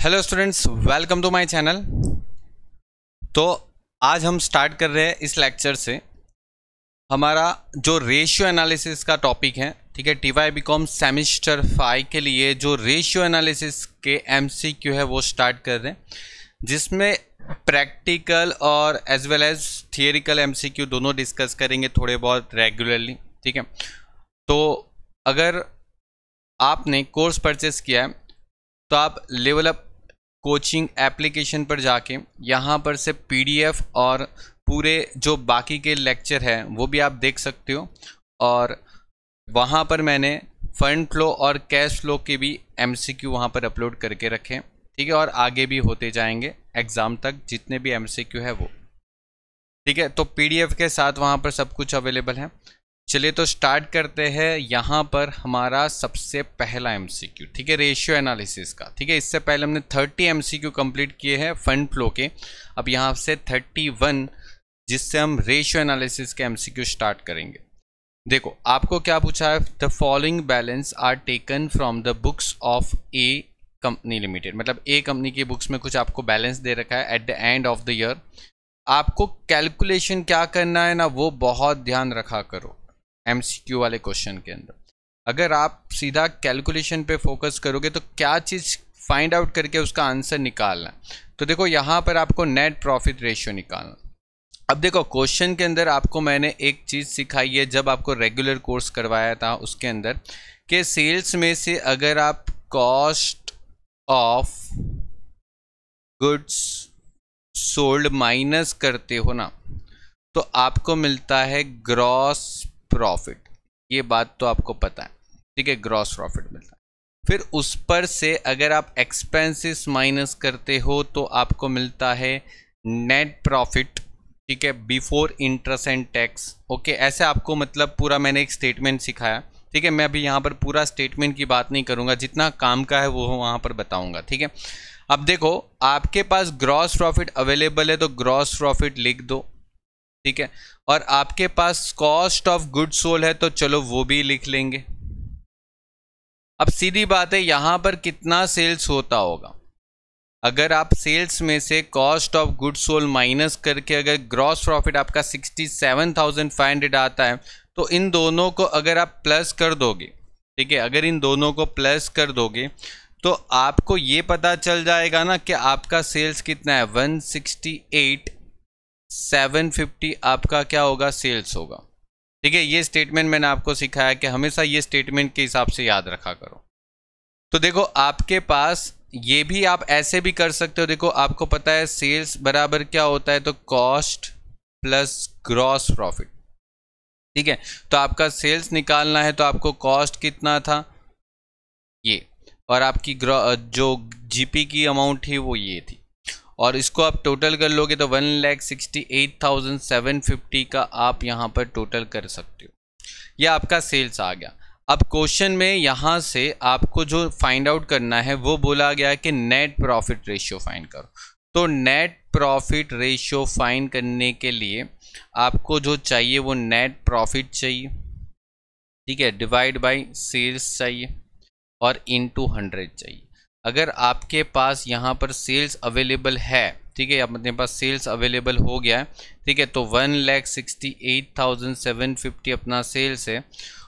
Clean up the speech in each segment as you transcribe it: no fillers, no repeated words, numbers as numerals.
Hello students, welcome to my channel. तो आज हम स्टार्ट कर रहे हैं इस लेक्चर से हमारा जो रेशियो एनालिसिस का टॉपिक है। ठीक है, टीवाई बीकॉम सेमेस्टर 5 के लिए जो रेशियो एनालिसिस के एमसीक्यू है वो स्टार्ट कर रहे हैं, जिसमें प्रैक्टिकल और एज वेल एज थियरिकल एमसीक्यू दोनों डिस्कस करेंगे थोड़े बहुत रेगुलरली। ठीक है, तो अगर आपने कोर्स परचेस किया है तो आप लेवल अप कोचिंग एप्लीकेशन पर जाके यहाँ पर से पीडीएफ और पूरे जो बाकी के लेक्चर हैं वो भी आप देख सकते हो। और वहाँ पर मैंने फंड फ्लो और कैश फ्लो के भी एमसीक्यू वहाँ पर अपलोड करके रखे हैं। ठीक है, और आगे भी होते जाएंगे एग्ज़ाम तक जितने भी एमसीक्यू है वो। ठीक है, तो पीडीएफ के साथ वहाँ पर सब कुछ अवेलेबल है। चलिए तो स्टार्ट करते हैं। यहाँ पर हमारा सबसे पहला एमसीक्यू, ठीक है, रेशियो एनालिसिस का। ठीक है, इससे पहले हमने 30 एमसीक्यू कंप्लीट किए हैं फंड फ्लो के। अब यहाँ से 31 जिससे हम रेशियो एनालिसिस के एमसीक्यू स्टार्ट करेंगे। देखो आपको क्या पूछा है, the following balance are taken from the books of A company limited. मतलब ए कंपनी की बुक्स में कुछ आपको बैलेंस दे रखा है at the end of the year. आपको कैलकुलेशन क्या करना है ना, वो बहुत ध्यान रखा करो एमसीक्यू वाले क्वेश्चन के अंदर। अगर आप सीधा कैलकुलेशन पे फोकस करोगे तो क्या चीज़ फाइंड आउट करके उसका आंसर निकालना है। तो देखो यहाँ पर आपको नेट प्रॉफिट रेशियो निकालना। अब देखो क्वेश्चन के अंदर आपको मैंने एक चीज़ सिखाई है जब आपको रेगुलर कोर्स करवाया था उसके अंदर, कि सेल्स में से अगर आप cost of goods sold minus करते हो ना तो आपको मिलता है ग्रॉस प्रॉफिट। ये बात तो आपको पता है। ठीक है, ग्रॉस प्रॉफिट मिलता है। फिर उस पर से अगर आप एक्सपेंसेस माइनस करते हो तो आपको मिलता है नेट प्रॉफिट। ठीक है, before interest and tax. Okay, ऐसे आपको मतलब पूरा मैंने एक स्टेटमेंट सिखाया। ठीक है, मैं अभी यहाँ पर पूरा स्टेटमेंट की बात नहीं करूँगा, जितना काम का है वो वहाँ पर बताऊँगा। ठीक है, अब देखो आपके पास ग्रॉस प्रॉफिट अवेलेबल है तो ग्रॉस प्रॉफिट लिख दो। ठीक है, और आपके पास कॉस्ट ऑफ गुड सोल्ड है तो चलो वो भी लिख लेंगे। अब सीधी बात है, यहां पर कितना सेल्स होता होगा। अगर आप सेल्स में से cost of good sold minus करके अगर ग्रॉस प्रॉफिट आपका 67,500 आता है तो इन दोनों को अगर आप प्लस कर दोगे, ठीक है, अगर इन दोनों को प्लस कर दोगे तो आपको ये पता चल जाएगा ना कि आपका सेल्स कितना है। 168,750 आपका क्या होगा, सेल्स होगा। ठीक है, ये स्टेटमेंट मैंने आपको सिखाया कि हमेशा ये स्टेटमेंट के हिसाब से याद रखा करो। तो देखो आपके पास ये भी आप ऐसे भी कर सकते हो। देखो आपको पता है सेल्स बराबर क्या होता है, तो कॉस्ट प्लस ग्रॉस प्रॉफिट। ठीक है, तो आपका सेल्स निकालना है तो आपको कॉस्ट कितना था ये, और आपकी जो जीपी की अमाउंट थी वो ये थी, और इसको आप टोटल कर लोगे तो 1,68,750 का आप यहाँ पर टोटल कर सकते हो। यह आपका सेल्स आ गया। अब क्वेश्चन में यहाँ से आपको जो फाइंड आउट करना है वो बोला गया है कि नेट प्रॉफिट रेशियो फाइंड करो। तो नेट प्रॉफिट रेशियो फाइंड करने के लिए आपको जो चाहिए वो नेट प्रॉफिट चाहिए। ठीक है, डिवाइड बाई सेल्स चाहिए और इनटू 100 चाहिए। अगर आपके पास यहाँ पर सेल्स अवेलेबल है, ठीक है, अपने पास सेल्स अवेलेबल हो गया है, ठीक है, तो 1,68,750 अपना सेल्स है।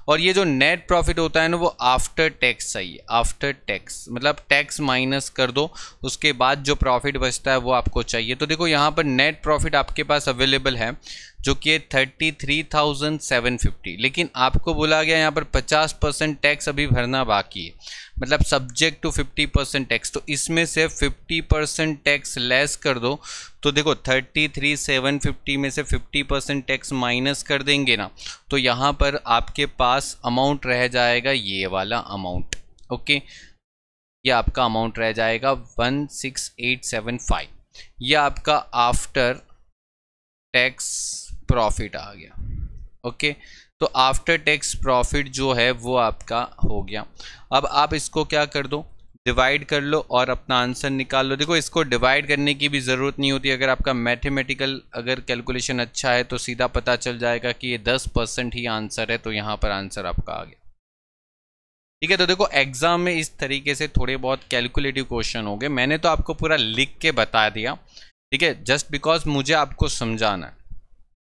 और ये जो नेट प्रॉफिट होता है ना वो आफ्टर टैक्स चाहिए। आफ्टर टैक्स मतलब टैक्स माइनस कर दो, उसके बाद जो प्रॉफिट बचता है वो आपको चाहिए। तो देखो यहाँ पर नेट प्रॉफिट आपके पास अवेलेबल है जो कि 33,750, लेकिन आपको बोला गया यहाँ पर 50% टैक्स अभी भरना बाकी है, मतलब सब्जेक्ट टू 50% टैक्स। तो इसमें से 50% टैक्स लेस कर दो। तो देखो 33,750 में से 50% टैक्स माइनस कर देंगे ना तो यहाँ पर आपके पास अमाउंट रह जाएगा ये वाला अमाउंट। ओके, ये आपका अमाउंट रह जाएगा 16875। ये आपका आफ्टर टैक्स प्रॉफिट आ गया। ओके, तो आफ्टर टैक्स प्रॉफिट जो है वो आपका हो गया। अब आप इसको क्या कर दो, डिवाइड कर लो और अपना आंसर निकाल लो। देखो इसको डिवाइड करने की भी ज़रूरत नहीं होती। अगर आपका मैथमेटिकल अगर कैलकुलेशन अच्छा है तो सीधा पता चल जाएगा कि ये 10% ही आंसर है, तो यहाँ पर आंसर आपका आ गया। ठीक है। तो देखो एग्जाम में इस तरीके से थोड़े बहुत कैलकुलेटिव क्वेश्चन हो गए, मैंने तो आपको पूरा लिख के बता दिया, ठीक है, जस्ट बिकॉज मुझे आपको समझाना है,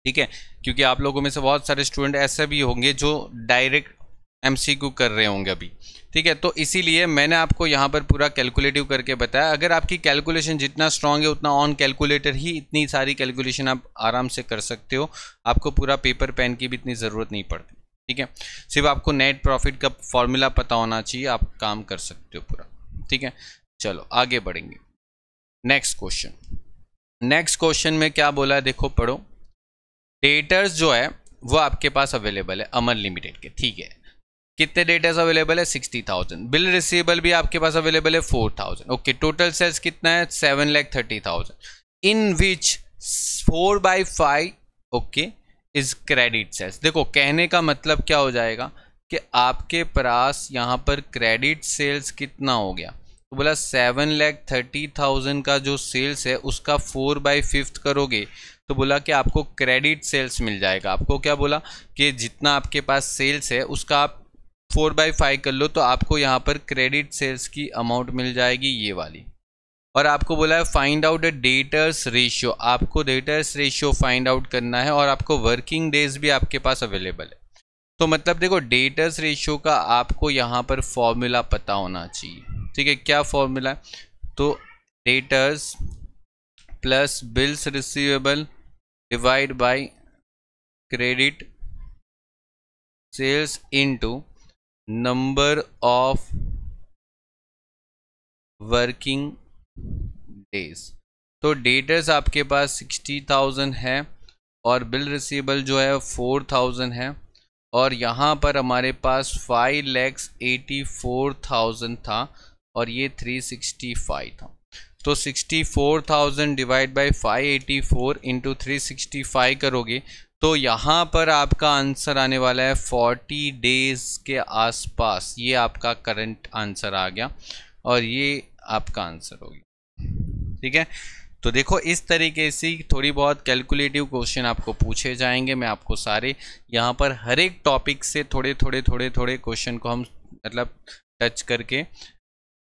ठीक है, क्योंकि आप लोगों में से बहुत सारे स्टूडेंट ऐसे भी होंगे जो डायरेक्ट एमसीक्यू कर रहे होंगे अभी, ठीक है। तो इसीलिए मैंने आपको यहाँ पर पूरा कैलकुलेटिव करके बताया। अगर आपकी कैलकुलेशन जितना स्ट्रांग है उतना ऑन कैलकुलेटर ही इतनी सारी कैलकुलेशन आप आराम से कर सकते हो, आपको पूरा पेपर पेन की भी इतनी ज़रूरत नहीं पड़ती, ठीक है। सिर्फ आपको नेट प्रॉफिट का फॉर्मूला पता होना चाहिए, आप काम कर सकते हो पूरा, ठीक है। चलो आगे बढ़ेंगे। नेक्स्ट क्वेश्चन में क्या बोला है देखो, पढ़ो। डेटर्स जो है वो आपके पास अवेलेबल है अमर लिमिटेड के, ठीक है। कितने डेटर्स अवेलेबल है? 60,000। बिल रिसीवेबल भी आपके पास अवेलेबल है 4,000। ओके, टोटल सेल्स कितना है? 7,30,000, इन विच 4/5 ओके इज क्रेडिट सेल्स। देखो कहने का मतलब क्या हो जाएगा कि आपके पास यहाँ पर क्रेडिट सेल्स कितना हो गया, तो बोला 7,30,000 का जो सेल्स है उसका 4/5 करोगे तो बोला कि आपको क्रेडिट सेल्स मिल जाएगा। आपको क्या बोला कि जितना आपके पास सेल्स है उसका आप 4/5 कर लो तो आपको यहाँ पर क्रेडिट सेल्स की अमाउंट मिल जाएगी ये वाली। और आपको बोला है find out the debtors ratio, आपको डेटर्स रेशियो फाइंड आउट करना है और आपको वर्किंग डेज भी आपके पास अवेलेबल है। तो मतलब देखो डेटर्स रेशियो का आपको यहाँ पर फॉर्मूला पता होना चाहिए, ठीक है। क्या फॉर्मूला है? तो debtors plus bills receivable divide by credit sales into number of working days. तो डेटर्स आपके पास 60,000 है और बिल रिसीवेबल जो है 4,000 है और यहाँ पर हमारे पास 5,84,000 था और ये 365 था। तो 64,000 डिवाइड बाई 584 इंटू 365 करोगे तो यहाँ पर आपका आंसर आने वाला है 40 डेज के आसपास। ये आपका करंट आंसर आ गया और ये आपका आंसर हो गया, ठीक है। तो देखो इस तरीके से थोड़ी बहुत कैलकुलेटिव क्वेश्चन आपको पूछे जाएंगे। मैं आपको सारे यहाँ पर हर एक टॉपिक से थोड़े क्वेश्चन को हम मतलब टच करके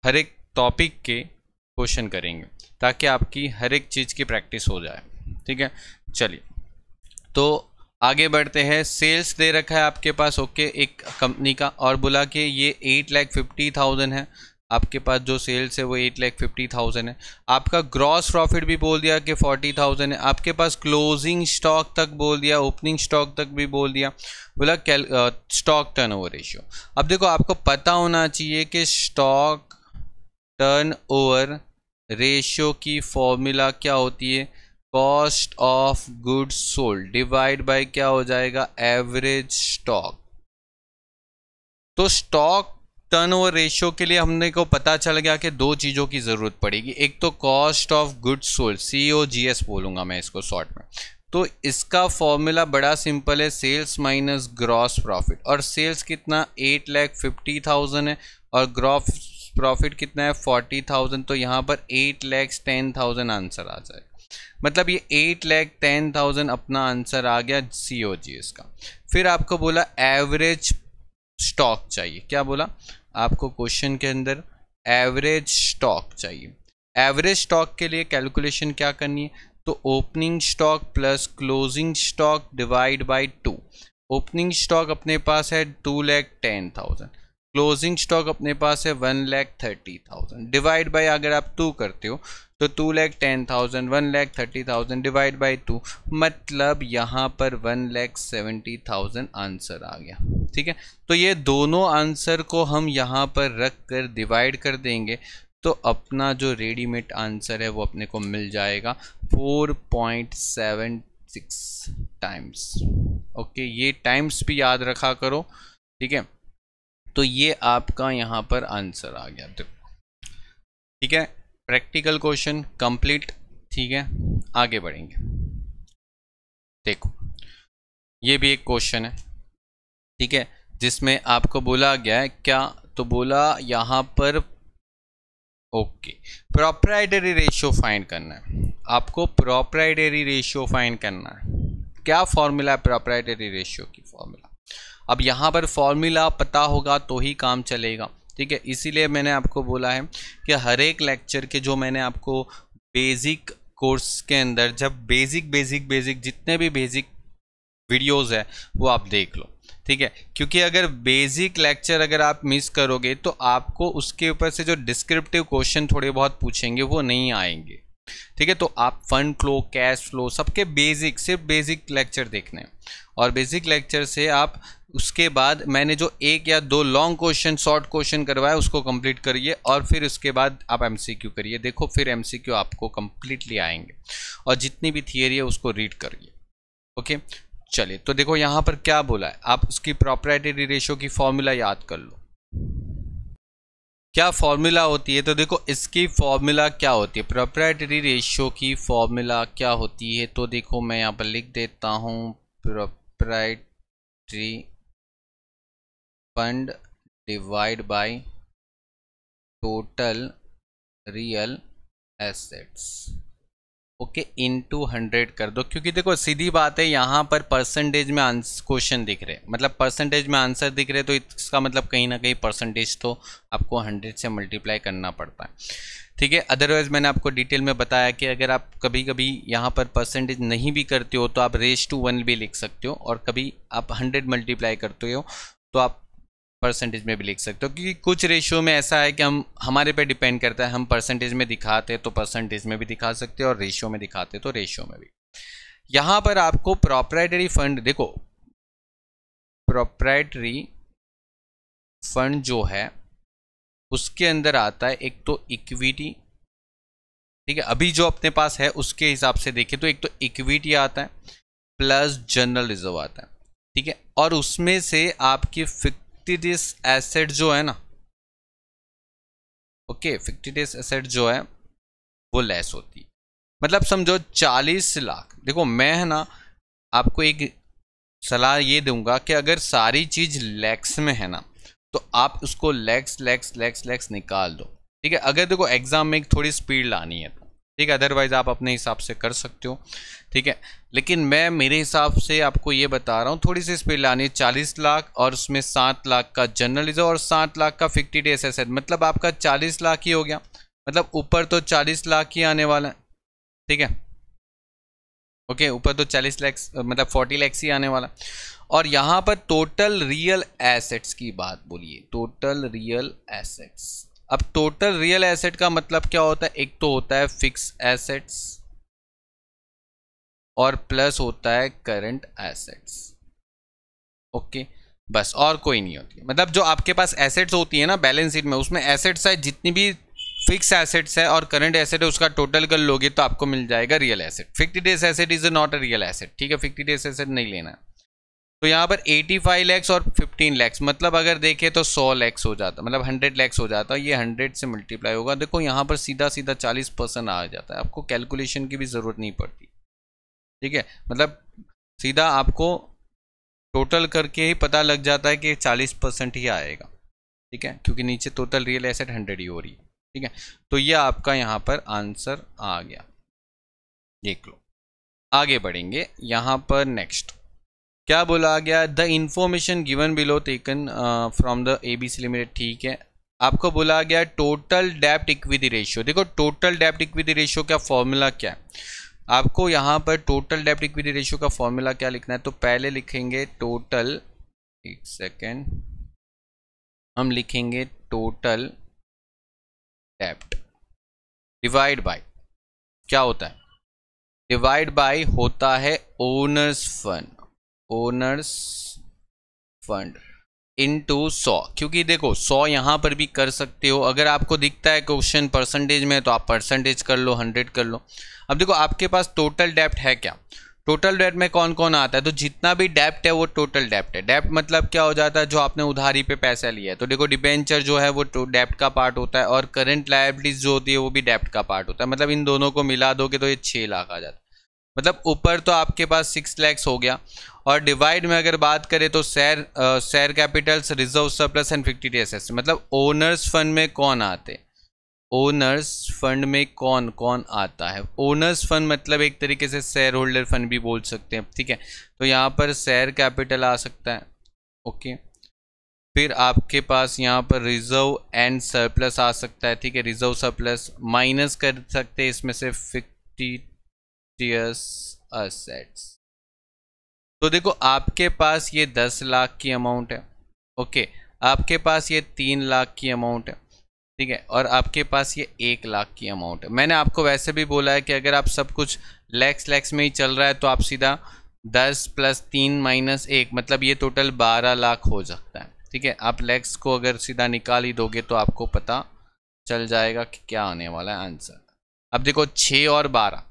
हर एक टॉपिक के क्वेश्चन करेंगे ताकि आपकी हर एक चीज़ की प्रैक्टिस हो जाए, ठीक है। चलिए तो आगे बढ़ते हैं। सेल्स दे रखा है आपके पास, ओके, एक कंपनी का और बोला कि ये 8,50,000 है। आपके पास जो सेल्स है वो 8,50,000 है। आपका ग्रॉस प्रॉफिट भी बोल दिया कि 40,000 है। आपके पास क्लोजिंग स्टॉक तक बोल दिया, ओपनिंग स्टॉक तक भी बोल दिया। बोला स्टॉक टर्नओवर रेशियो। अब देखो आपको पता होना चाहिए कि स्टॉक टर्नओवर रेशियो की फॉर्मूला क्या होती है? Cost of goods sold divide by क्या हो जाएगा? Average stock. तो स्टॉक टर्नओवर रेशियो के लिए हमने को पता चल गया कि दो चीज़ों की ज़रूरत पड़ेगी। एक तो cost of goods sold, COGS बोलूँगा मैं इसको शॉर्ट में। तो इसका फॉर्मूला बड़ा सिंपल है, सेल्स माइनस ग्रॉस प्रॉफिट। और सेल्स कितना? 8,50,000 है और ग्रॉस प्रॉफिट कितना है? 40,000। तो यहाँ पर 8,10,000 आंसर आ जाएगा। मतलब ये 8,10,000 अपना आंसर आ गया COGS का। फिर आपको बोला एवरेज स्टॉक चाहिए। क्या बोला आपको क्वेश्चन के अंदर? एवरेज स्टॉक चाहिए। एवरेज स्टॉक के लिए कैलकुलेशन क्या करनी है? तो opening stock plus closing stock divide by 2। Opening stock अपने पास है 2,10,000, क्लोजिंग स्टॉक अपने पास है 1,30,000 डिवाइड बाय अगर आप 2 करते हो तो 2,10,000 1,30,000 डिवाइड बाय 2 मतलब यहाँ पर 1,70,000 आंसर आ गया, ठीक है। तो ये दोनों आंसर को हम यहाँ पर रख कर डिवाइड कर देंगे तो अपना जो रेडीमेड आंसर है वो अपने को मिल जाएगा 4.76 टाइम्स। ओके, ये टाइम्स भी याद रखा करो, ठीक है। तो ये आपका यहाँ पर आंसर आ गया, ठीक है। प्रैक्टिकल क्वेश्चन कंप्लीट, ठीक है। आगे बढ़ेंगे। देखो ये भी एक क्वेश्चन है, ठीक है, जिसमें आपको बोला गया है क्या? तो बोला यहाँ पर ओके प्रोप्राइटरी रेशियो फाइंड करना है। आपको प्रोप्राइटरी रेशियो फाइंड करना है। क्या फॉर्मूला है प्रोप्राइटरी रेशियो की? फॉर्मूला अब यहाँ पर फॉर्मूला पता होगा तो ही काम चलेगा, ठीक है। इसीलिए मैंने आपको बोला है कि हर एक लेक्चर के जो मैंने आपको बेसिक कोर्स के अंदर जब बेसिक जितने भी बेसिक वीडियोस है वो आप देख लो, ठीक है। क्योंकि अगर बेसिक लेक्चर अगर आप मिस करोगे तो आपको उसके ऊपर से जो डिस्क्रिप्टिव क्वेश्चन थोड़े बहुत पूछेंगे वो नहीं आएंगे, ठीक है। तो आप फंड फ्लो, कैश फ्लो, सबके बेसिक, सिर्फ बेसिक लेक्चर देखने हैं। और बेसिक लेक्चर से आप उसके बाद मैंने जो 1 या 2 लॉन्ग क्वेश्चन, शॉर्ट क्वेश्चन करवाया उसको कंप्लीट करिए और फिर उसके बाद आप एमसीक्यू करिए। देखो फिर एमसीक्यू आपको कंप्लीटली आएंगे। और जितनी भी थियरी है उसको रीड करिए, ओके। चलिए, तो देखो यहाँ पर क्या बोला है, आप उसकी प्रोप्राइटरी रेशियो की फॉर्मूला याद कर लो। क्या फॉर्मूला होती है? तो देखो इसकी फॉर्मूला क्या होती है, प्रोप्राइटरी रेशियो की फॉर्मूला क्या होती है। तो देखो मैं यहाँ पर लिख देता हूँ, proprietary fund divide by total real assets, okay, into 100 कर दो। क्योंकि देखो सीधी बात है, यहाँ पर परसेंटेज में क्वेश्चन दिख रहे, मतलब परसेंटेज में आंसर दिख रहे, तो इसका मतलब कहीं ना कहीं परसेंटेज तो आपको 100 से मल्टीप्लाई करना पड़ता है, ठीक है। अदरवाइज मैंने आपको डिटेल में बताया कि अगर आप कभी कभी यहाँ पर परसेंटेज नहीं भी करते हो तो आप रेज़-1 भी लिख सकते हो, और कभी आप 100 मल्टीप्लाई करते हो तो आप परसेंटेज में भी लिख सकते हो। क्योंकि कुछ रेशियो में ऐसा है कि हम, हमारे पे डिपेंड करता है, हम परसेंटेज में दिखाते हैं तो परसेंटेज में भी दिखा सकते हैं और रेशियो में दिखाते हैं तो रेशियो में भी। यहाँ पर आपको प्रोप्राइटरी फंड, देखो प्रोप्राइटरी फंड जो है उसके अंदर आता है एक तो इक्विटी, ठीक है। अभी जो अपने पास है उसके हिसाब से देखें तो एक तो इक्विटी आता है प्लस जनरल रिजर्व आता है, ठीक है। और उसमें से आपकी फिक्टिटिस एसेट जो है ना, ओके, फिक्टिटिस एसेट जो है वो लेस होती है। मतलब समझो 40 लाख, देखो मैं है ना आपको एक सलाह ये दूंगा कि अगर सारी चीज लैक्स में है ना तो आप उसको लैक्स निकाल दो, ठीक है। अगर देखो एग्जाम में एक थोड़ी स्पीड लानी है तो, ठीक है, अदरवाइज आप अपने हिसाब से कर सकते हो, ठीक है। लेकिन मैं मेरे हिसाब से आपको ये बता रहा हूँ, थोड़ी सी स्पीड लानी है। 40 लाख और उसमें 7 लाख का जनरल रिजर्व और 7 लाख का फिक्टिटिस एसेट, मतलब आपका 40 लाख ही हो गया। मतलब ऊपर तो 40 लाख ही आने वाला है, ठीक है, ओके। ऊपर तो 40 लाख मतलब 40 लाख ही आने वाला। और यहाँ पर टोटल रियल एसेट्स की बात बोलिए, टोटल रियल एसेट्स। अब टोटल रियल एसेट का मतलब क्या होता है, एक तो होता है फिक्स एसेट्स और प्लस होता है करंट एसेट्स, ओके, बस, और कोई नहीं होती। मतलब जो आपके पास एसेट्स होती है ना बैलेंस शीट में, उसमें एसेट्स है, जितनी भी फिक्स एसेट्स है और करंट एसेट है उसका टोटल कर लोगे तो आपको मिल जाएगा real asset. Fictitious asset is not a real asset, ठीक है, फिक्टिटिस एसेट नहीं लेना है। तो यहाँ पर 85 लाख और 15 लाख, मतलब अगर देखें तो 100 लाख हो जाता, मतलब 100 लाख हो जाता, ये 100 से मल्टीप्लाई होगा। देखो यहाँ पर सीधा 40% आ जाता है, आपको कैलकुलेशन की भी ज़रूरत नहीं पड़ती, ठीक है। मतलब सीधा आपको टोटल करके ही पता लग जाता है कि 40% ही आएगा, ठीक है, क्योंकि नीचे टोटल रियल एसेट 100 ही हो रही है, ठीक है। तो ये आपका यहाँ पर आंसर आ गया, देख लो। आगे बढ़ेंगे, यहाँ पर नेक्स्ट क्या बोला गया, the information given below taken from the ABC limited, ठीक है। आपको बोला गया टोटल डेब्ट इक्विटी रेशियो। देखो टोटल डेब्ट इक्विटी रेशियो का फॉर्मूला क्या है, आपको यहाँ पर टोटल डेब्ट इक्विटी रेशियो का फॉर्मूला क्या लिखना है। तो पहले लिखेंगे टोटल, एक सेकेंड, हम लिखेंगे टोटल डेब्ट डिवाइड बाय, क्या होता है, डिवाइड बाय होता है owner's fund, owner's fund into 100। क्योंकि देखो 100 यहाँ पर भी कर सकते हो, अगर आपको दिखता है क्वेश्चन परसेंटेज में तो आप परसेंटेज कर लो, 100 कर लो। अब देखो आपके पास टोटल डेब्ट है क्या, टोटल डेब्ट में कौन कौन आता है, तो जितना भी डेब्ट है वो टोटल डेब्ट है। डेब्ट मतलब क्या हो जाता है, जो आपने उधारी पे पैसा लिया है। तो देखो डिबेंचर जो है वो डेब्ट का पार्ट होता है, और करंट लायबिलिटीज जो होती है वो भी डेब्ट का पार्ट होता है। मतलब इन दोनों को मिला दोगे तो ये 6 लाख आ जाता है। मतलब ऊपर तो आपके पास 6 लाख हो गया, और डिवाइड में अगर बात करें तो share capitals, reserve surplus and fictitious assets. मतलब ओनर्स फंड में कौन आते, ओनर्स फंड में कौन कौन आता है। ओनर्स फंड मतलब एक तरीके से शेयर होल्डर फंड भी बोल सकते हैं, ठीक है। तो यहाँ पर शेयर कैपिटल आ सकता है, ओके। फिर आपके पास यहाँ पर रिजर्व एंड सरप्लस आ सकता है, ठीक है। रिजर्व सरप्लस माइनस कर सकते हैं इसमें से फिक्टिशियस असेट्स। तो देखो आपके पास ये 10 लाख की अमाउंट है, ओके। आपके पास ये 3 लाख की अमाउंट है, ठीक है। और आपके पास ये 1 लाख की अमाउंट है। मैंने आपको वैसे भी बोला है कि अगर आप सब कुछ लैक्स में ही चल रहा है तो आप सीधा 10 + 3 - 1 मतलब ये टोटल 12 लाख हो सकता है, ठीक है। आप लैक्स को अगर सीधा निकाल ही दोगे तो आपको पता चल जाएगा कि क्या आने वाला है आंसर। अब देखो 6 और 12,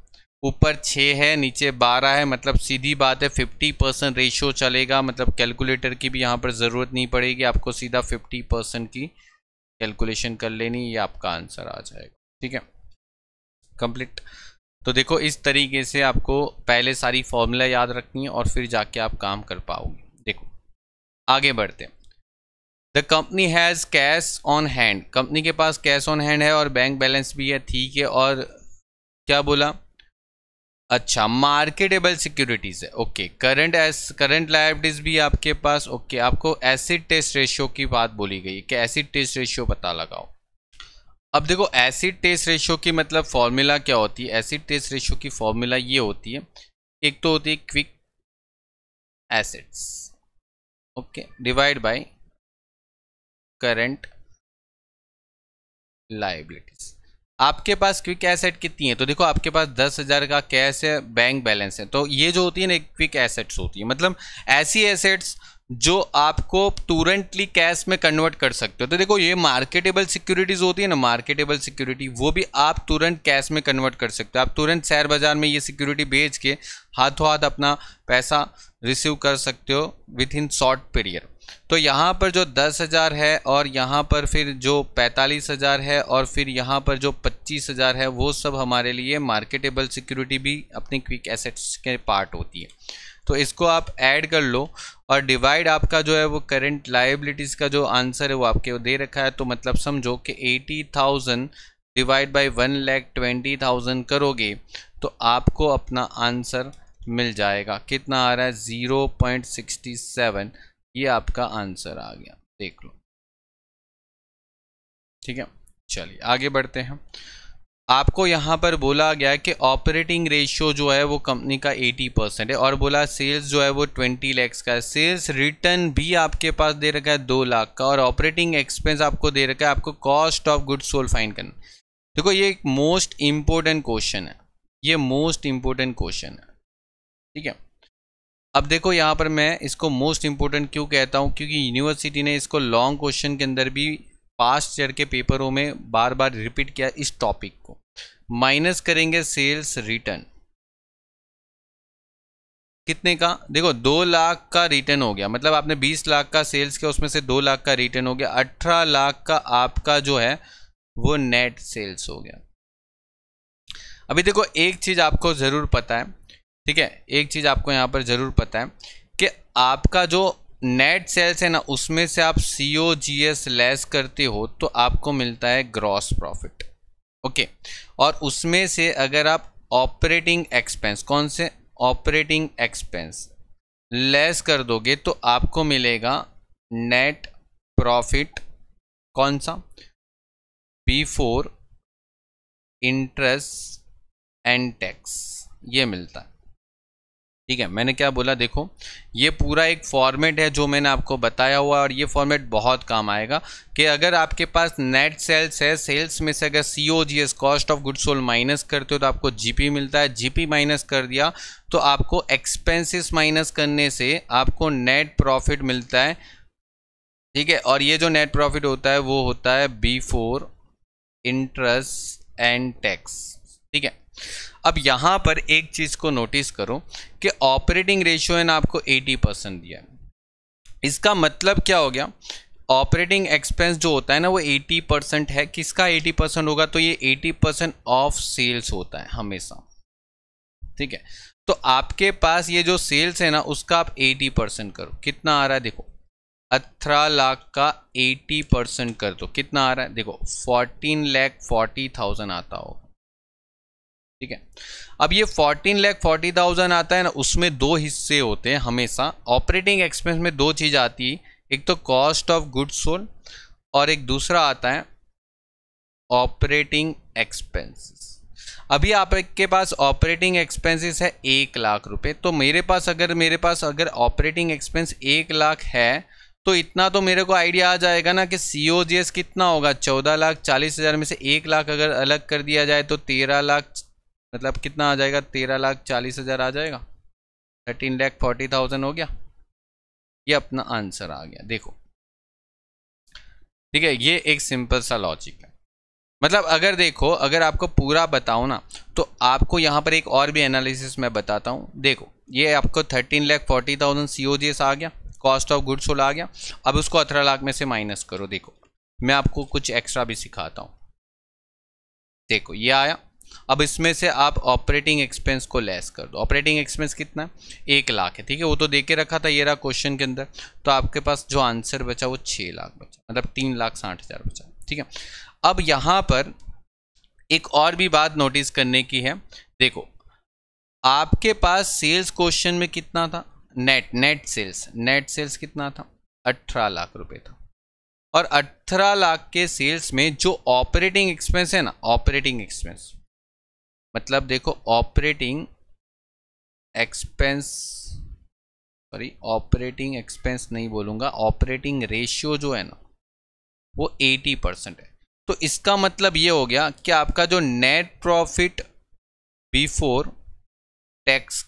ऊपर 6 है नीचे 12 है, मतलब सीधी बात है 50% रेशियो चलेगा। मतलब कैलकुलेटर की भी यहाँ पर ज़रूरत नहीं पड़ेगी, आपको सीधा 50% की कैलकुलेशन कर लेनी, ये आपका आंसर आ जाएगा, ठीक है। कंप्लीट। तो देखो इस तरीके से आपको पहले सारी फॉर्मूला याद रखनी है और फिर जाके आप काम कर पाओगे। देखो आगे बढ़ते हैं। The company has cash on hand, company के पास कैश ऑन हैंड है और बैंक बैलेंस भी है, ठीक है। और क्या बोला, अच्छा मार्केटेबल सिक्योरिटीज है, ओके। करंट लायबिलिटीज भी आपके पास, ओके। आपको एसिड टेस्ट रेशियो की बात बोली गई कि एसिड टेस्ट रेशियो पता लगाओ। अब देखो एसिड टेस्ट रेशियो की मतलब फॉर्मूला क्या होती है। एसिड टेस्ट रेशियो की फॉर्मूला ये होती है, एक तो होती है quick acids, okay, divide by current liabilities. आपके पास क्विक एसेट कितनी है, तो देखो आपके पास 10,000 का कैश है, बैंक बैलेंस है, तो ये जो होती है ना क्विक एसेट्स होती है। मतलब ऐसी एसेट्स जो आपको तुरंतली कैश में कन्वर्ट कर सकते हो। तो देखो ये मार्केटेबल सिक्योरिटीज होती है ना, मार्केटेबल सिक्योरिटी, वो भी आप तुरंत कैश में कन्वर्ट कर सकते हो। आप तुरंत शेयर बाजार में ये सिक्योरिटी बेच के हाथों हाथ अपना पैसा रिसीव कर सकते हो विथ इन शॉर्ट पीरियड। तो यहाँ पर जो 10,000 है और यहाँ पर फिर जो 45,000 है और फिर यहाँ पर जो 25,000 है, वो सब हमारे लिए मार्केटेबल सिक्योरिटी भी अपनी क्विक एसेट्स के पार्ट होती है। तो इसको आप ऐड कर लो और डिवाइड आपका जो है वो करंट लायबिलिटीज़ का जो आंसर है वो आपके दे रखा है। तो मतलब समझो कि 80,000 डिवाइड बाई 1,20,000 करोगे तो आपको अपना आंसर मिल जाएगा। कितना आ रहा है, 0.67। ये आपका आंसर आ गया, देख लो, ठीक है। चलिए आगे बढ़ते हैं। आपको यहाँ पर बोला गया है कि ऑपरेटिंग रेशियो जो है वो कंपनी का 80% है और बोला सेल्स जो है वो 20 लाख का है। सेल्स रिटर्न भी आपके पास दे रखा है 2 लाख का और ऑपरेटिंग एक्सपेंस आपको दे रखा है, आपको cost of goods sold find करना। देखो ये एक मोस्ट इंपॉर्टेंट क्वेश्चन है, ये मोस्ट इंपॉर्टेंट क्वेश्चन है, ठीक है। अब देखो यहाँ पर मैं इसको मोस्ट इंपोर्टेंट क्यों कहता हूँ, क्योंकि यूनिवर्सिटी ने इसको लॉन्ग क्वेश्चन के अंदर भी पास्ट ईयर के पेपरों में बार बार रिपीट किया इस टॉपिक को। माइनस करेंगे सेल्स रिटर्न, कितने का, देखो 2 लाख का रिटर्न हो गया, मतलब आपने 20 लाख का सेल्स किया, उसमें से 2 लाख का रिटर्न हो गया, 18 लाख का आपका जो है वो नेट सेल्स हो गया। अभी देखो एक चीज आपको जरूर पता है, ठीक है, एक चीज आपको यहाँ पर जरूर पता है कि आपका जो नेट सेल्स है ना, उसमें से आप COGS लेस करते हो तो आपको मिलता है ग्रॉस प्रॉफिट, ओके। और उसमें से अगर आप ऑपरेटिंग एक्सपेंस, कौन से ऑपरेटिंग एक्सपेंस लेस कर दोगे तो आपको मिलेगा नेट प्रॉफिट, कौन सा, बिफोर इंटरेस्ट एंड टैक्स, ये मिलता है, ठीक है। मैंने क्या बोला, देखो ये पूरा एक फॉर्मेट है जो मैंने आपको बताया हुआ और ये फॉर्मेट बहुत काम आएगा कि अगर आपके पास नेट सेल्स है, सेल्स में से अगर COGS cost of goods sold minus करते हो तो आपको GP मिलता है, GP माइनस कर दिया तो आपको एक्सपेंसेस माइनस करने से आपको नेट प्रॉफिट मिलता है, ठीक है। और ये जो नेट प्रॉफिट होता है वो होता है बिफोर इंटरेस्ट एंड टैक्स, ठीक है। अब यहां पर एक चीज को नोटिस करो कि ऑपरेटिंग रेशियो है ना आपको 80% दिया है। इसका मतलब क्या हो गया, ऑपरेटिंग एक्सपेंस जो होता है ना वो 80% है। किसका 80% होगा, तो ये 80% ऑफ सेल्स होता है हमेशा, ठीक है। तो आपके पास ये जो सेल्स है ना उसका आप 80% करो, कितना आ रहा है, देखो 18 लाख का 80% कर दो, कितना आ रहा है, देखो 14,40,000 आता हो, ठीक है। अब ये 14,40,000 आता है ना, उसमें दो हिस्से होते हैं हमेशा। ऑपरेटिंग एक्सपेंस में दो चीज़ आती है, एक तो कॉस्ट ऑफ गुड्स सोल्ड और एक दूसरा आता है ऑपरेटिंग एक्सपेंसेस। अभी आपके पास ऑपरेटिंग एक्सपेंसेस है 1,00,000 रुपए, तो मेरे पास अगर ऑपरेटिंग एक्सपेंस 1,00,000 है तो इतना तो मेरे को आइडिया आ जाएगा ना कि COGS कितना होगा। 14,40,000 में से 1,00,000 अगर अलग कर दिया जाए तो 13,00,000, मतलब कितना आ जाएगा, 13,40,000 आ जाएगा। 13,40,000 हो गया। ये अपना आंसर आ गया, देखो। ठीक है, ये एक सिंपल सा लॉजिक है। मतलब अगर देखो, अगर आपको पूरा बताओ ना, तो आपको यहाँ पर एक और भी एनालिसिस मैं बताता हूँ। देखो, ये आपको 13,40,000 COGS आ गया, कॉस्ट ऑफ गुड्स सोल्ड आ गया। अब उसको 18,00,000 में से माइनस करो। देखो, मैं आपको कुछ एक्स्ट्रा भी सिखाता हूँ। देखो, ये आया। अब इसमें से आप ऑपरेटिंग एक्सपेंस को लेस कर दो। ऑपरेटिंग एक्सपेंस कितना है, 1,00,000 है। ठीक है, वो तो दे के रखा था, ये रहा क्वेश्चन के अंदर। तो आपके पास जो आंसर बचा वो 6,00,000 बचा, मतलब 3,60,000 बचा। ठीक है, अब यहाँ पर एक और भी बात नोटिस करने की है। देखो, आपके पास सेल्स क्वेश्चन में कितना था, नेट सेल्स कितना था, 18,00,000 रुपए था। और 18,00,000 के सेल्स में जो ऑपरेटिंग एक्सपेंस है ना, ऑपरेटिंग एक्सपेंस मतलब देखो, ऑपरेटिंग एक्सपेंस नहीं बोलूंगा, ऑपरेटिंग रेशियो जो है ना वो 80% है। तो इसका मतलब ये हो गया कि आपका जो नेट प्रॉफिट बिफोर टैक्स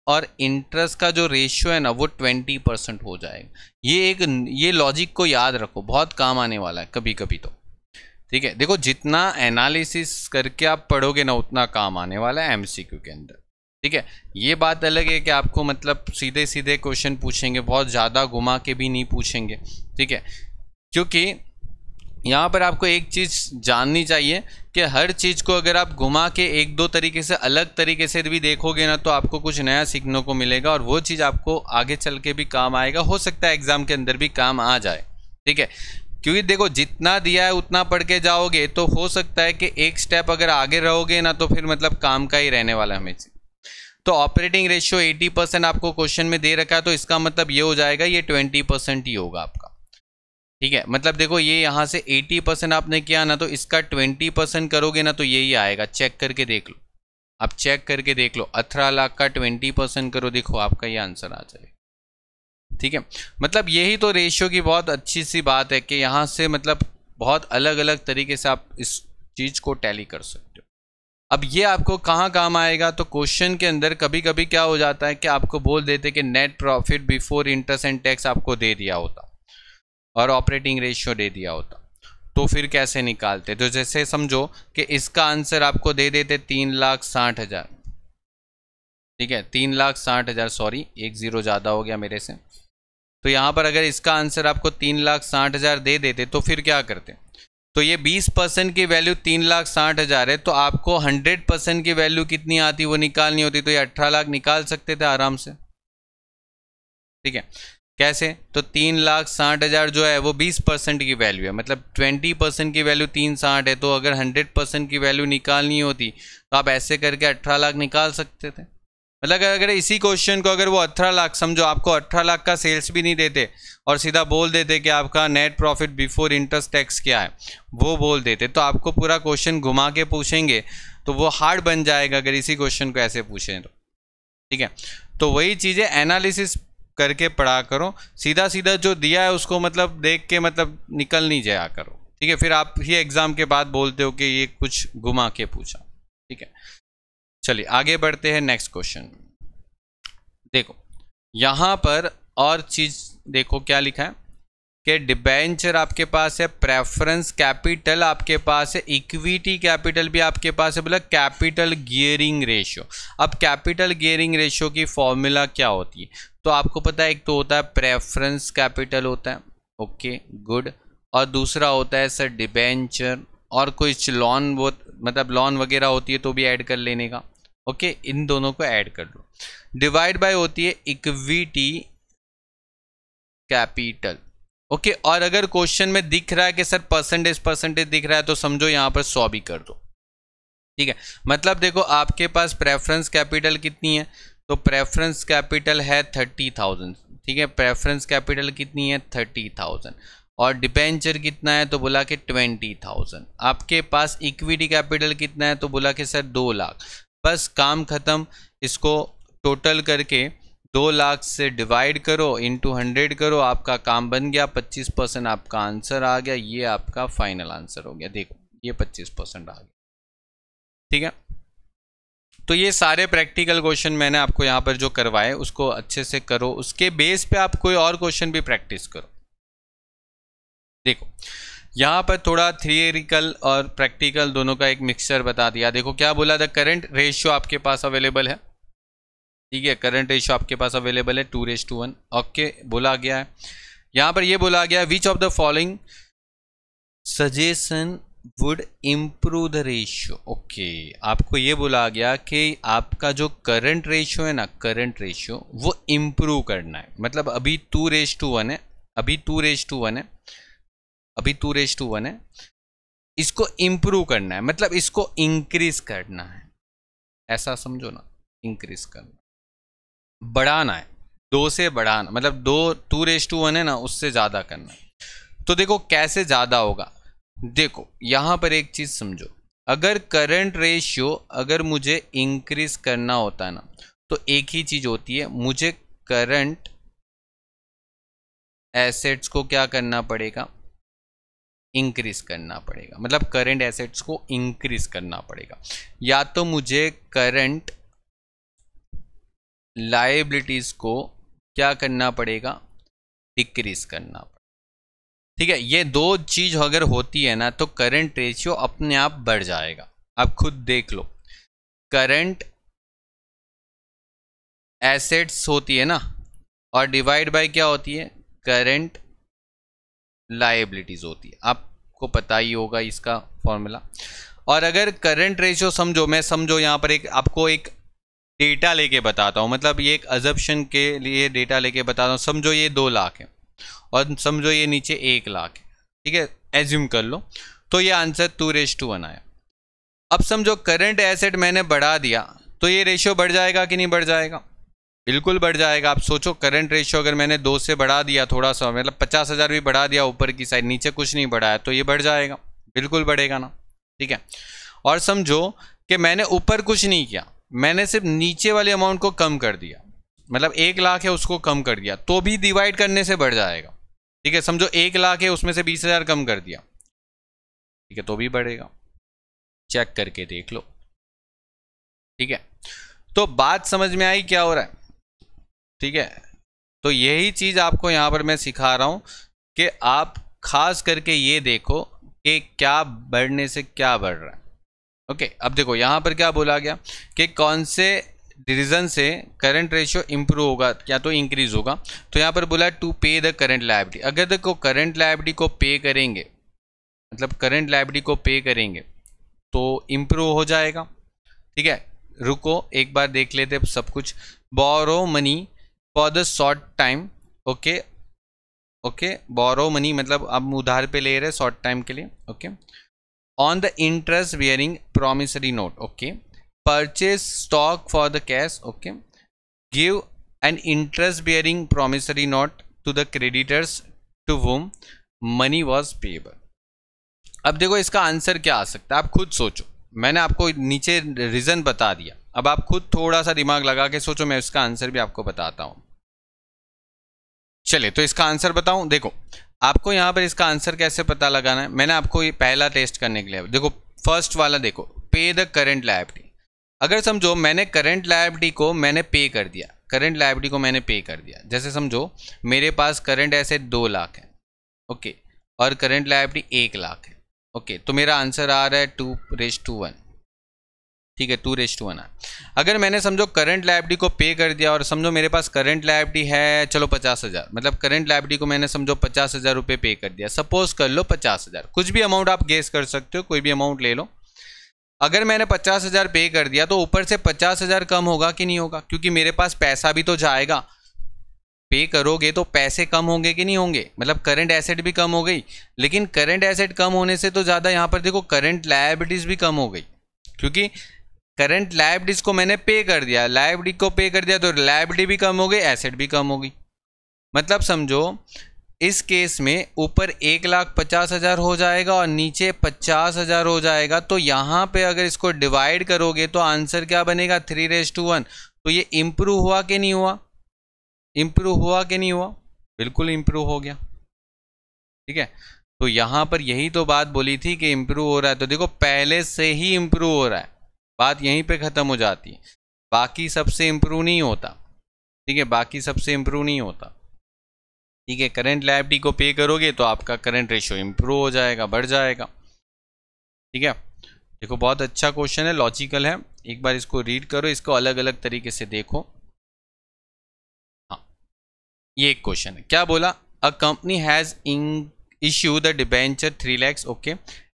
और इंटरेस्ट का जो रेशियो है ना वो 20% हो जाएगा। ये लॉजिक को याद रखो, बहुत काम आने वाला है कभी कभी तो। ठीक है, देखो, जितना एनालिसिस करके आप पढ़ोगे ना उतना काम आने वाला है MCQ के अंदर। ठीक है, ये बात अलग है कि आपको मतलब सीधे सीधे क्वेश्चन पूछेंगे, बहुत ज़्यादा घुमा के भी नहीं पूछेंगे। ठीक है, क्योंकि यहाँ पर आपको एक चीज़ जाननी चाहिए कि हर चीज़ को अगर आप घुमा के एक दो तरीके से, अलग तरीके से भी देखोगे ना, तो आपको कुछ नया सीखने को मिलेगा और वो चीज़ आपको आगे चल के भी काम आएगा। हो सकता है एग्जाम के अंदर भी काम आ जाए। ठीक है, क्योंकि देखो, जितना दिया है उतना पढ़ के जाओगे तो हो सकता है कि एक स्टेप अगर आगे रहोगे ना तो फिर मतलब काम का ही रहने वाला है हमेशा। तो ऑपरेटिंग रेशियो 80% आपको क्वेश्चन में दे रखा है, तो इसका मतलब ये हो जाएगा ये 20% ही होगा आपका। ठीक है, मतलब देखो, ये यहाँ से 80% आपने किया ना, तो इसका 20% करोगे ना तो यही आएगा। चेक करके देख लो, आप चेक करके देख लो, 18,00,000 का 20% करो, देखो आपका ये आंसर आ जाएगा। ठीक है, मतलब यही तो रेशियो की बहुत अच्छी सी बात है कि यहाँ से मतलब बहुत अलग अलग तरीके से आप इस चीज़ को टैली कर सकते हो। अब ये आपको कहाँ काम आएगा, तो क्वेश्चन के अंदर कभी कभी क्या हो जाता है कि आपको बोल देते कि net profit before interest and tax आपको दे दिया होता और ऑपरेटिंग रेशियो दे दिया होता, तो फिर कैसे निकालते। तो जैसे समझो कि इसका आंसर आपको दे देते 3,60,000। ठीक है, 3,60,000, सॉरी एक ज़ीरो ज़्यादा हो गया मेरे से। तो यहाँ पर अगर इसका आंसर आपको 3,60,000 दे देते तो फिर क्या करते, तो ये 20% की वैल्यू 3,60,000 है, तो आपको 100% की वैल्यू कितनी आती वो निकालनी होती, तो ये 18,00,000 निकाल सकते थे आराम से। ठीक है, कैसे, तो 3,60,000 जो है वो 20% की वैल्यू है, मतलब 20% की वैल्यू 360 है। तो अगर 100% की वैल्यू निकालनी होती तो आप ऐसे करके 18,00,000 निकाल सकते थे। मतलब अगर इसी क्वेश्चन को अगर वो 18,00,000, समझो आपको 18,00,000 का सेल्स भी नहीं देते और सीधा बोल देते कि आपका net profit before interest tax क्या है वो बोल देते, तो आपको पूरा क्वेश्चन घुमा के पूछेंगे तो वो हार्ड बन जाएगा अगर इसी क्वेश्चन को ऐसे पूछें तो। ठीक है, तो वही चीज़ें एनालिसिस करके पढ़ा करो, सीधा सीधा जो दिया है उसको मतलब देख के मतलब निकल नहीं जाया करो। ठीक है, फिर आप ही एग्जाम के बाद बोलते हो कि ये कुछ घुमा के पूछा। ठीक है, चलिए आगे बढ़ते हैं नेक्स्ट क्वेश्चन। देखो, यहाँ पर और चीज देखो क्या लिखा है कि डिबेंचर आपके पास है, प्रेफरेंस कैपिटल आपके पास है, इक्विटी कैपिटल भी आपके पास है, बोला कैपिटल गियरिंग रेशियो। अब कैपिटल गियरिंग रेशियो की फॉर्मूला क्या होती है, तो आपको पता है एक तो होता है प्रेफरेंस कैपिटल होता है, ओके गुड, और दूसरा होता है सर डिबेंचर, और कुछ लॉन, वो मतलब लॉन वगैरह होती है तो भी ऐड कर लेने का। ओके, इन दोनों को ऐड कर लो। डिवाइड बाय होती है इक्विटी कैपिटल। ओके, और अगर क्वेश्चन में दिख रहा है कि सर परसेंटेज दिख रहा है तो समझो यहां पर 100 भी कर दो। ठीक है, मतलब देखो आपके पास प्रेफरेंस कैपिटल कितनी है, तो प्रेफरेंस कैपिटल है 30,000, ठीक है, प्रेफरेंस कैपिटल कितनी है 30,000, और डिबेंचर कितना है तो बोला कि 20,000। आपके पास इक्विटी कैपिटल कितना है तो बोला कि सर 2 लाख। बस काम खत्म, इसको टोटल करके 2 लाख से डिवाइड करो, इंटू 100 करो, आपका काम बन गया, 25% आपका आंसर आ गया, ये आपका फाइनल आंसर हो गया। देखो ये 25% आ गया, ठीक है। तो ये सारे प्रैक्टिकल क्वेश्चन मैंने आपको यहाँ पर जो करवाए उसको अच्छे से करो, उसके बेस पे आप कोई और क्वेश्चन भी प्रैक्टिस करो। देखो यहाँ पर थोड़ा थियरिकल और प्रैक्टिकल दोनों का एक मिक्सचर बता दिया। देखो क्या बोला था, करंट रेशियो आपके पास अवेलेबल है, ठीक है, करंट रेशियो आपके पास अवेलेबल है 2:1, ओके बोला गया है। यहाँ पर ये बोला गया which of the following suggestion would improve the ratio. Okay, आपको ये बोला गया कि आपका जो करंट रेशियो है ना, करंट रेशियो वो इम्प्रूव करना है। मतलब अभी 2:1 है, अभी 2:1 है, अभी 2:1 है, इसको इम्प्रूव करना है, मतलब इसको इंक्रीज करना है, ऐसा समझो ना, इंक्रीज करना, बढ़ाना है, 2 से बढ़ाना, मतलब 2:1 है ना, उससे ज़्यादा करना है। तो देखो कैसे ज़्यादा होगा, देखो यहाँ पर एक चीज़ समझो, अगर करंट रेशियो अगर मुझे इंक्रीज करना होता है ना, तो एक ही चीज़ होती है, मुझे करंट एसेट्स को क्या करना पड़ेगा, इंक्रीज करना पड़ेगा, मतलब करंट एसेट्स को इंक्रीज करना पड़ेगा, या तो मुझे करंट लायबिलिटीज को क्या करना पड़ेगा, डिक्रीज करना पड़ेगा, ठीक है। ये 2 चीज अगर होती है ना तो करंट रेशियो अपने आप बढ़ जाएगा। आप खुद देख लो, करंट एसेट्स होती है ना, और डिवाइड बाय क्या होती है, करंट लायबिलिटीज होती है, आपको पता ही होगा इसका फॉर्मूला। और अगर करंट रेशियो समझो, मैं समझो यहाँ पर एक आपको एक डेटा लेके बताता हूँ, मतलब ये एक अजम्पशन के लिए डेटा लेके बताता हूँ। समझो ये 2 लाख है और समझो ये नीचे 1 लाख है, ठीक है, एज्यूम कर लो, तो ये आंसर 2:1 आया। अब समझो करंट एसेट मैंने बढ़ा दिया, तो ये रेशियो बढ़ जाएगा कि नहीं बढ़ जाएगा, बिल्कुल बढ़ जाएगा। आप सोचो करंट रेशियो अगर मैंने 2 से बढ़ा दिया थोड़ा सा, मतलब 50,000 भी बढ़ा दिया ऊपर की साइड, नीचे कुछ नहीं बढ़ाया, तो ये बढ़ जाएगा, बिल्कुल बढ़ेगा ना, ठीक है। और समझो कि मैंने ऊपर कुछ नहीं किया, मैंने सिर्फ नीचे वाले अमाउंट को कम कर दिया, मतलब 1 लाख है उसको कम कर दिया, तो भी डिवाइड करने से बढ़ जाएगा, ठीक है। समझो 1 लाख है उसमें से 20,000 कम कर दिया, ठीक है, तो भी बढ़ेगा, चेक करके देख लो, ठीक है। तो बात समझ में आई क्या हो रहा है, ठीक है। तो यही चीज़ आपको यहाँ पर मैं सिखा रहा हूँ कि आप खास करके ये देखो कि क्या बढ़ने से क्या बढ़ रहा है, ओके। अब देखो यहाँ पर क्या बोला गया कि कौन से रीजन से करंट रेशियो इंप्रूव होगा या तो इंक्रीज होगा, तो यहाँ पर बोला टू पे द करंट लायबिलिटी। अगर देखो करंट लायबिलिटी को पे करेंगे, मतलब करंट लायबिलिटी को पे करेंगे तो इंप्रूव हो जाएगा, ठीक है। रुको एक बार देख लेते सब कुछ। Borrow money for the short time, okay okay, borrow money मतलब आप उधार पे ले रहे शॉर्ट टाइम के लिए, okay, on the interest bearing promissory note, okay, purchase stock for the cash, okay, give an interest bearing promissory note to the creditors to whom money was payable. अब देखो इसका आंसर क्या आ सकता है, आप खुद सोचो, मैंने आपको नीचे रीजन बता दिया, अब आप खुद थोड़ा सा दिमाग लगा के सोचो, मैं इसका आंसर भी आपको बताता हूं। चलिए तो इसका आंसर बताऊं। देखो आपको यहां पर इसका आंसर कैसे पता लगाना है, मैंने आपको ये पहला टेस्ट करने के लिए, देखो फर्स्ट वाला देखो, पे द करंट लायबिलिटी। अगर समझो मैंने करंट लायबिलिटी को मैंने पे कर दिया, करंट लायबिलिटी को मैंने पे कर दिया, जैसे समझो मेरे पास करंट एसेट 2 लाख है, ओके, और करंट लायबिलिटी 1 लाख है, ओके, तो मेरा आंसर आ रहा है 2:1, ठीक है, 2:1 है। अगर मैंने समझो करंट लायबिलिटी को पे कर दिया और समझो मेरे पास करंट लायबिलिटी है चलो 50,000, मतलब करंट लायबिलिटी को मैंने समझो 50,000 रुपये पे कर दिया, सपोज कर लो 50,000, कुछ भी अमाउंट आप गेस कर सकते हो, कोई भी अमाउंट ले लो। अगर मैंने 50,000 पे कर दिया तो ऊपर से 50,000 कम होगा कि नहीं होगा, क्योंकि मेरे पास पैसा भी तो जाएगा, पे करोगे तो पैसे कम होंगे कि नहीं होंगे, मतलब करंट एसेट भी कम हो गई, लेकिन करंट एसेट कम होने से तो ज़्यादा यहाँ पर देखो करंट लायबिलिटीज भी कम हो गई, क्योंकि करंट लायबिलिटीज को मैंने पे कर दिया, लायबिलिटी को पे कर दिया तो लायबिलिटी भी कम हो गई, एसेट भी कम होगी। मतलब समझो इस केस में ऊपर 1,50,000 हो जाएगा और नीचे 50,000 हो जाएगा। तो यहाँ पे अगर इसको डिवाइड करोगे तो आंसर क्या बनेगा, 3:1। तो ये इम्प्रूव हुआ कि नहीं हुआ, इम्प्रूव हुआ कि नहीं हुआ, बिल्कुल इम्प्रूव हो गया। ठीक है, तो यहाँ पर यही तो बात बोली थी कि इम्प्रूव हो रहा है। तो देखो पहले से ही इम्प्रूव हो रहा है, बात यहीं पे ख़त्म हो जाती है, बाकी सबसे इम्प्रूव नहीं होता। ठीक है, बाकी सबसे इम्प्रूव नहीं होता। ठीक है, करंट लायबिलिटी को पे करोगे तो आपका करंट रेशियो इम्प्रूव हो जाएगा, बढ़ जाएगा। ठीक है, देखो बहुत अच्छा क्वेश्चन है, लॉजिकल है, एक बार इसको रीड करो, इसको अलग अलग तरीके से देखो। हाँ, ये एक क्वेश्चन है, क्या बोला, a company has issue the debenture 3 lakhs, okay,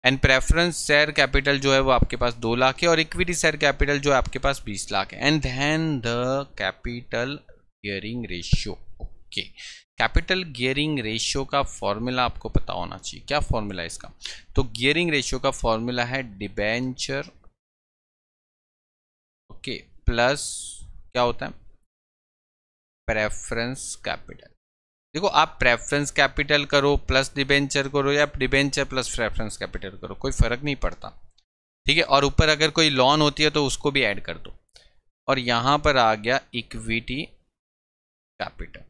and preference share capital जो है वो आपके पास 2 लाख है और इक्विटी शेयर कैपिटल जो है आपके पास 20 लाख है। And then the capital gearing ratio, okay, capital gearing ratio का फॉर्मूला आपको पता होना चाहिए। क्या फॉर्मूला है इसका, तो गियरिंग रेशियो का फॉर्मूला है डिबेंचर, ओके, प्लस क्या होता है, प्रेफरेंस कैपिटल। देखो आप प्रेफरेंस कैपिटल करो प्लस डिबेंचर करो या डिबेंचर प्लस प्रेफरेंस कैपिटल करो, कोई फर्क नहीं पड़ता। ठीक है, और ऊपर अगर कोई लोन होती है तो उसको भी ऐड कर दो। और यहां पर आ गया इक्विटी कैपिटल।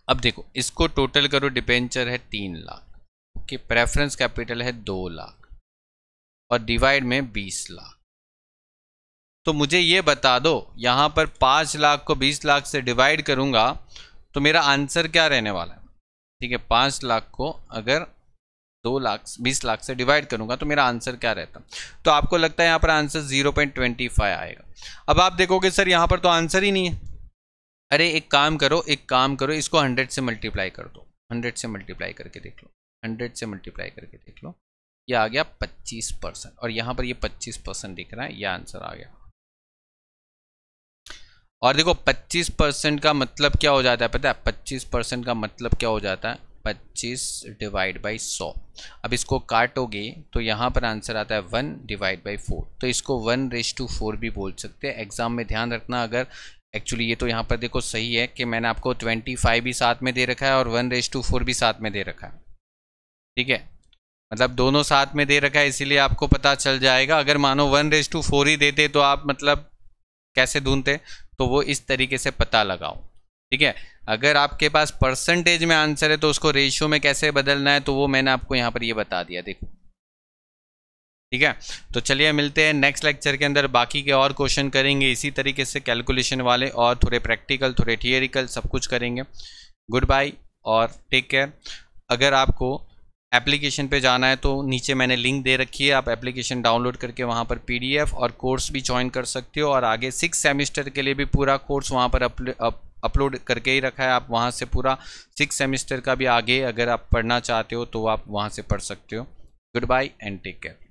अब देखो इसको टोटल करो, डिबेंचर है 3 लाख, ओके, प्रेफरेंस कैपिटल है 2 लाख और डिवाइड में 20 लाख। तो मुझे ये बता दो, यहां पर 5 लाख को 20 लाख से डिवाइड करूंगा तो मेरा आंसर क्या रहने वाला है। ठीक है, 5 लाख को अगर 20 लाख से डिवाइड करूंगा तो मेरा आंसर क्या रहता, तो आपको लगता है यहाँ पर आंसर 0.25 आएगा। अब आप देखोगे सर यहाँ पर तो आंसर ही नहीं है। अरे एक काम करो, इसको 100 से मल्टीप्लाई कर दो, 100 से मल्टीप्लाई करके देख लो, 100 से मल्टीप्लाई करके देख लो, ये आ गया 25%, और यहाँ पर ये 25% दिख रहा है, ये आंसर आ गया। और देखो 25% का मतलब क्या हो जाता है पता है, 25% का मतलब क्या हो जाता है, 25 डिवाइड बाई 100। अब इसको काटोगे तो यहाँ पर आंसर आता है 1 डिवाइड बाई 4। तो इसको 1:4 भी बोल सकते हैं। एग्जाम में ध्यान रखना, अगर एक्चुअली ये तो यहाँ पर देखो सही है कि मैंने आपको 25 भी साथ में दे रखा है और 1:4 भी साथ में दे रखा है। ठीक है, मतलब दोनों साथ में दे रखा है, इसीलिए आपको पता चल जाएगा। अगर मानो 1:4 ही देते तो आप मतलब कैसे ढूंढते, तो वो इस तरीके से पता लगाओ। ठीक है, अगर आपके पास परसेंटेज में आंसर है तो उसको रेशियो में कैसे बदलना है, तो वो मैंने आपको यहाँ पर ये बता दिया, देखो। ठीक है, तो चलिए मिलते हैं नेक्स्ट लेक्चर के अंदर, बाकी के और क्वेश्चन करेंगे इसी तरीके से, कैलकुलेशन वाले और थोड़े प्रैक्टिकल, थोड़े थियरिकल, सब कुछ करेंगे। गुड बाय और टेक केयर। अगर आपको एप्लीकेशन पे जाना है तो नीचे मैंने लिंक दे रखी है, आप एप्लीकेशन डाउनलोड करके वहाँ पर PDF और कोर्स भी ज्वाइन कर सकते हो, और आगे 6 सेमेस्टर के लिए भी पूरा कोर्स वहाँ पर अपलोड करके ही रखा है। आप वहाँ से पूरा 6 सेमेस्टर का भी आगे अगर आप पढ़ना चाहते हो तो आप वहाँ से पढ़ सकते हो। Goodbye and take care.